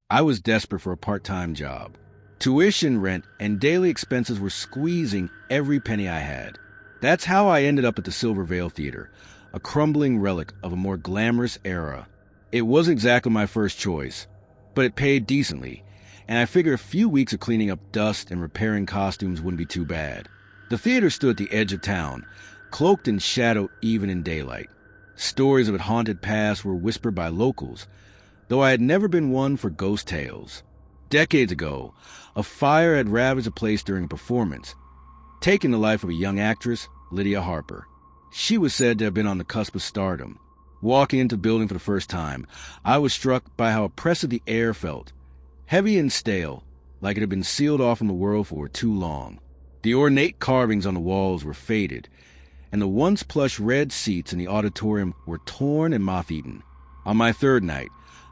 I was desperate for a part-time job. Tuition, rent, and daily expenses were squeezing every penny I had. That's how I ended up at the Silver Veil Theater, a crumbling relic of a more glamorous era. It wasn't exactly my first choice, but it paid decently, and I figured a few weeks of cleaning up dust and repairing costumes wouldn't be too bad. The theater stood at the edge of town, cloaked in shadow even in daylight. Stories of its haunted past were whispered by locals, though I had never been one for ghost tales. Decades ago, a fire had ravaged the place during a performance, taking the life of a young actress, Lydia Harper. She was said to have been on the cusp of stardom. Walking into the building for the first time, I was struck by how oppressive the air felt, heavy and stale, like it had been sealed off from the world for too long. The ornate carvings on the walls were faded, and the once plush red seats in the auditorium were torn and moth-eaten. On my third night,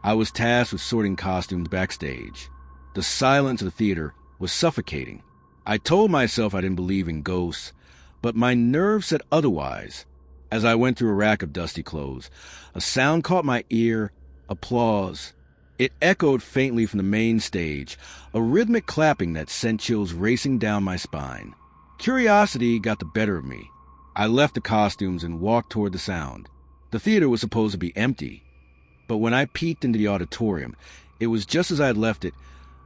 I was tasked with sorting costumes backstage. The silence of the theater was suffocating. I told myself I didn't believe in ghosts, but my nerves said otherwise. As I went through a rack of dusty clothes, a sound caught my ear: applause. It echoed faintly from the main stage, a rhythmic clapping that sent chills racing down my spine. Curiosity got the better of me. I left the costumes and walked toward the sound. The theater was supposed to be empty, but when I peeked into the auditorium, it was just as I had left it,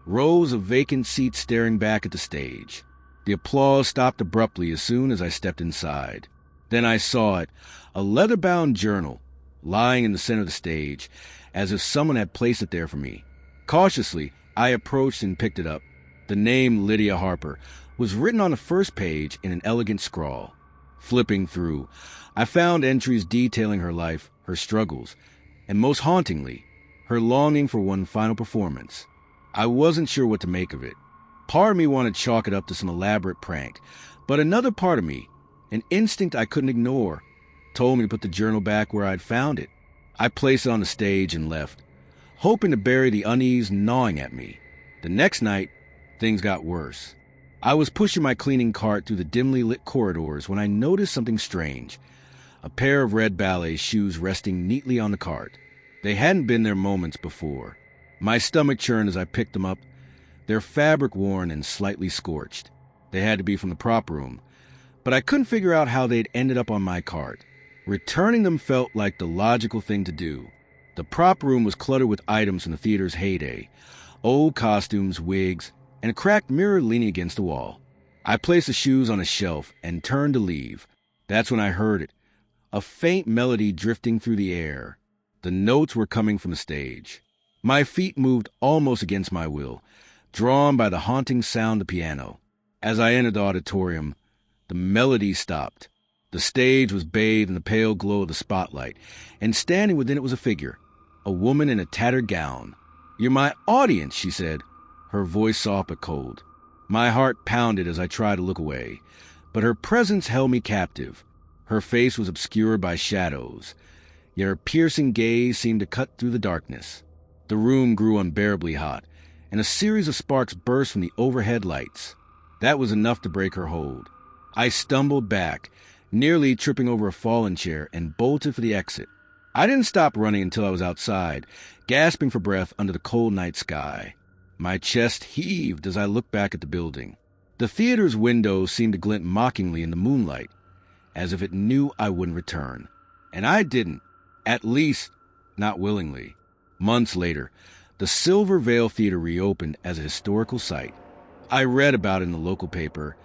rows of vacant seats staring back at the stage. The applause stopped abruptly as soon as I stepped inside. Then I saw it, a leather-bound journal, lying in the center of the stage, as if someone had placed it there for me. Cautiously, I approached and picked it up. The name Lydia Harper was written on the first page in an elegant scrawl. Flipping through, I found entries detailing her life, her struggles, and most hauntingly, her longing for one final performance. I wasn't sure what to make of it. Part of me wanted to chalk it up to some elaborate prank, but another part of me, an instinct I couldn't ignore, told me to put the journal back where I'd found it. I placed it on the stage and left, hoping to bury the unease gnawing at me. The next night, things got worse. I was pushing my cleaning cart through the dimly lit corridors when I noticed something strange. A pair of red ballet shoes resting neatly on the cart. They hadn't been there moments before. My stomach churned as I picked them up, their fabric worn and slightly scorched. They had to be from the prop room, but I couldn't figure out how they'd ended up on my cart. Returning them felt like the logical thing to do. The prop room was cluttered with items from the theater's heyday, old costumes, wigs, and a cracked mirror leaning against the wall. I placed the shoes on a shelf and turned to leave. That's when I heard it, a faint melody drifting through the air. The notes were coming from the stage. My feet moved almost against my will, drawn by the haunting sound of the piano. As I entered the auditorium, the melody stopped. The stage was bathed in the pale glow of the spotlight, and standing within it was a figure, a woman in a tattered gown. "You're my audience," she said, her voice soft but cold. My heart pounded as I tried to look away, but her presence held me captive. Her face was obscured by shadows, yet her piercing gaze seemed to cut through the darkness. The room grew unbearably hot, and a series of sparks burst from the overhead lights. That was enough to break her hold. I stumbled back, nearly tripping over a fallen chair, and bolted for the exit. I didn't stop running until I was outside, gasping for breath under the cold night sky. My chest heaved as I looked back at the building. The theater's windows seemed to glint mockingly in the moonlight, as if it knew I wouldn't return. And I didn't, at least not willingly. Months later, the Silver Veil Theater reopened as a historical site. I read about it in the local paper,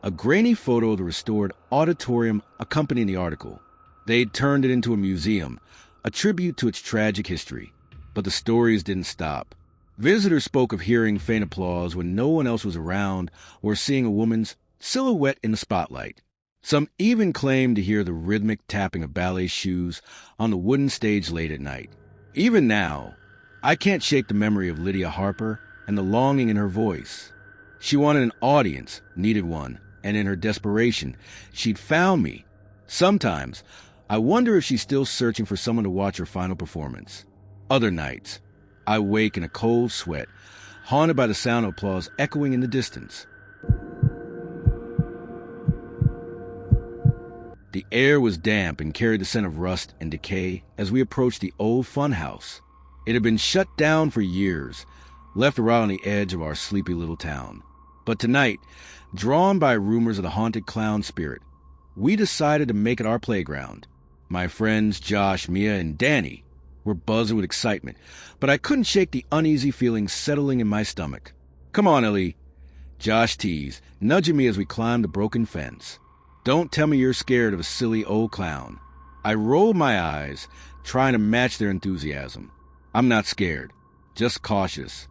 a grainy photo of the restored auditorium accompanying the article. They'd turned it into a museum, a tribute to its tragic history. But the stories didn't stop. Visitors spoke of hearing faint applause when no one else was around, or seeing a woman's silhouette in the spotlight. Some even claimed to hear the rhythmic tapping of ballet shoes on the wooden stage late at night. Even now, I can't shake the memory of Lydia Harper and the longing in her voice. She wanted an audience, needed one, and in her desperation, she'd found me. Sometimes, I wonder if she's still searching for someone to watch her final performance. Other nights, I wake in a cold sweat, haunted by the sound of applause echoing in the distance. The air was damp and carried the scent of rust and decay as we approached the old fun house. It had been shut down for years, left right on the edge of our sleepy little town. But tonight, drawn by rumors of the haunted clown spirit, we decided to make it our playground. My friends Josh, Mia, and Danny were buzzing with excitement, but I couldn't shake the uneasy feeling settling in my stomach. "Come on, Ellie," Josh teased, nudging me as we climbed the broken fence. "Don't tell me you're scared of a silly old clown." I rolled my eyes, trying to match their enthusiasm. "I'm not scared, just cautious."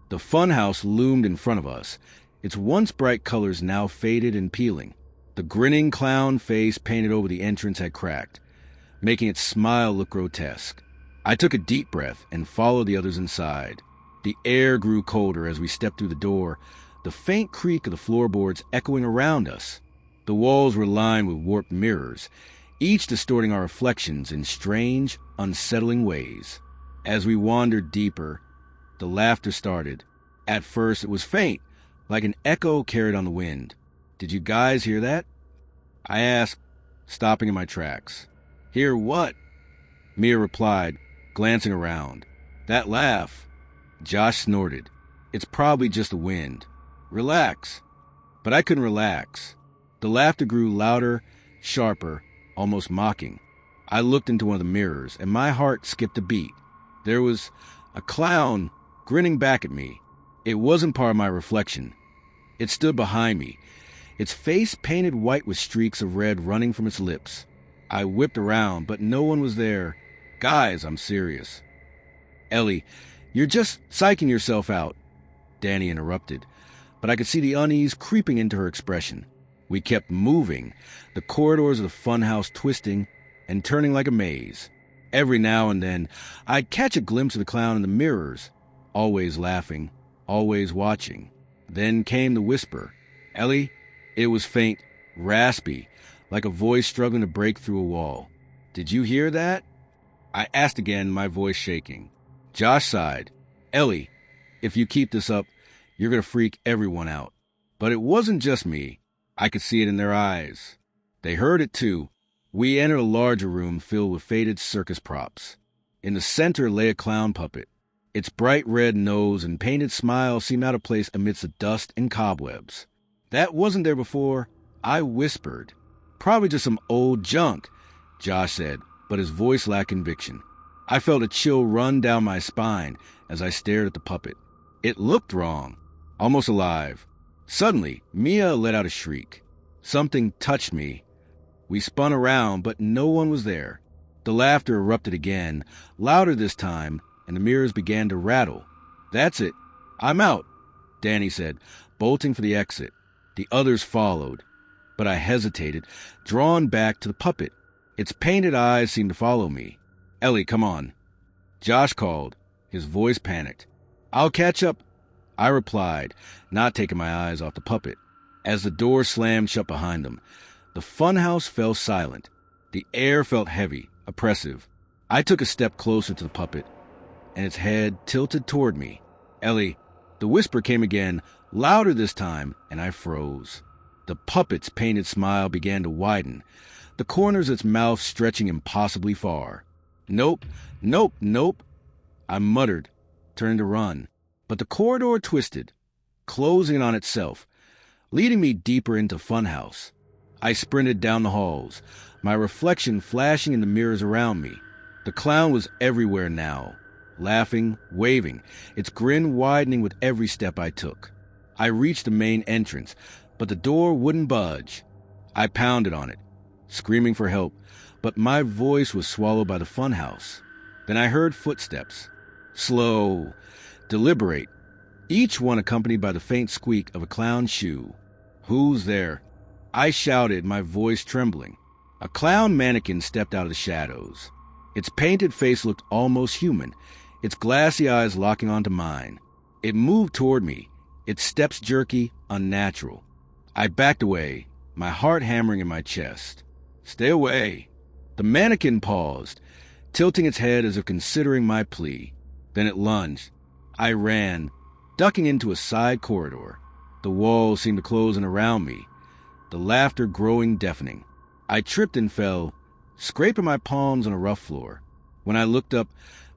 The funhouse loomed in front of us, its once bright colors now faded and peeling. The grinning clown face painted over the entrance had cracked, making its smile look grotesque. I took a deep breath and followed the others inside. The air grew colder as we stepped through the door, the faint creak of the floorboards echoing around us. The walls were lined with warped mirrors, each distorting our reflections in strange, unsettling ways. As we wandered deeper, the laughter started. At first, it was faint, like an echo carried on the wind. "Did you guys hear that?" I asked, stopping in my tracks. "Hear what?" Mia replied, glancing around. "That laugh." Josh snorted. "It's probably just the wind. Relax." But I couldn't relax. The laughter grew louder, sharper, almost mocking. I looked into one of the mirrors, and my heart skipped a beat. There was a clown grinning back at me. It wasn't part of my reflection. It stood behind me, its face painted white with streaks of red running from its lips. I whipped around, but no one was there. "Guys, I'm serious." "Ellie, you're just psyching yourself out," Danny interrupted, but I could see the unease creeping into her expression. We kept moving, the corridors of the funhouse twisting and turning like a maze. Every now and then, I'd catch a glimpse of the clown in the mirrors, always laughing, always watching. Then came the whisper. "Ellie?" It was faint, raspy, like a voice struggling to break through a wall. "Did you hear that?" I asked again, my voice shaking. Josh sighed. "Ellie, if you keep this up, you're going to freak everyone out." But it wasn't just me. I could see it in their eyes. They heard it too. We entered a larger room filled with faded circus props. In the center lay a clown puppet. Its bright red nose and painted smile seemed out of place amidst the dust and cobwebs. "That wasn't there before," I whispered. "Probably just some old junk," Josh said, but his voice lacked conviction. I felt a chill run down my spine as I stared at the puppet. It looked wrong, almost alive. Suddenly, Mia let out a shriek. Something touched me. We spun around, but no one was there. The laughter erupted again, louder this time, and the mirrors began to rattle. "That's it. I'm out," Danny said, bolting for the exit. The others followed, but I hesitated, drawn back to the puppet. Its painted eyes seemed to follow me. "Ellie, come on," Josh called, his voice panicked. "I'll catch up," I replied, not taking my eyes off the puppet. As the door slammed shut behind them, the funhouse fell silent. The air felt heavy, oppressive. I took a step closer to the puppet, and its head tilted toward me. "Ellie," the whisper came again, louder this time, and I froze. The puppet's painted smile began to widen, the corners of its mouth stretching impossibly far. "Nope, nope, nope," I muttered, turning to run. But the corridor twisted, closing in on itself, leading me deeper into funhouse. I sprinted down the halls, my reflection flashing in the mirrors around me. The clown was everywhere now, laughing, waving, its grin widening with every step I took. I reached the main entrance, but the door wouldn't budge. I pounded on it, screaming for help, but my voice was swallowed by the funhouse. Then I heard footsteps, slow, deliberate, each one accompanied by the faint squeak of a clown's shoe. "Who's there?" I shouted, my voice trembling. A clown mannequin stepped out of the shadows. Its painted face looked almost human, its glassy eyes locking onto mine. It moved toward me, its steps jerky, unnatural. I backed away, my heart hammering in my chest. "Stay away." The mannequin paused, tilting its head as if considering my plea. Then it lunged. I ran, ducking into a side corridor. The walls seemed to close in around me, the laughter growing deafening. I tripped and fell, scraping my palms on a rough floor. When I looked up,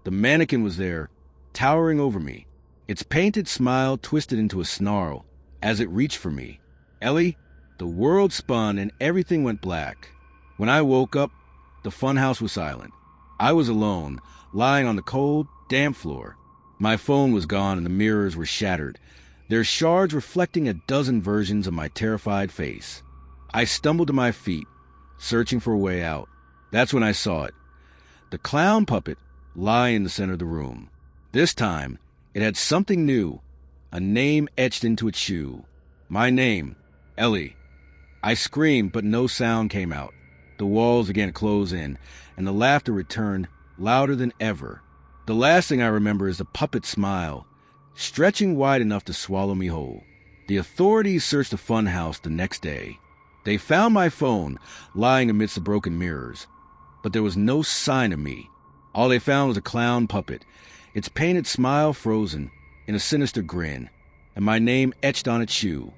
the mannequin was there, towering over me. Its painted smile twisted into a snarl as it reached for me. Ellie, the world spun and everything went black. When I woke up, the funhouse was silent. I was alone, lying on the cold, damp floor. My phone was gone and the mirrors were shattered, their shards reflecting a dozen versions of my terrified face. I stumbled to my feet, searching for a way out. That's when I saw it. The clown puppet lying in the center of the room. This time, it had something new, a name etched into its shoe. My name, Ellie. I screamed, but no sound came out. The walls began to close in, and the laughter returned louder than ever. The last thing I remember is the puppet's smile, stretching wide enough to swallow me whole. The authorities searched the funhouse the next day. They found my phone lying amidst the broken mirrors, but there was no sign of me. All they found was a clown puppet, its painted smile frozen in a sinister grin, and my name etched on its shoe.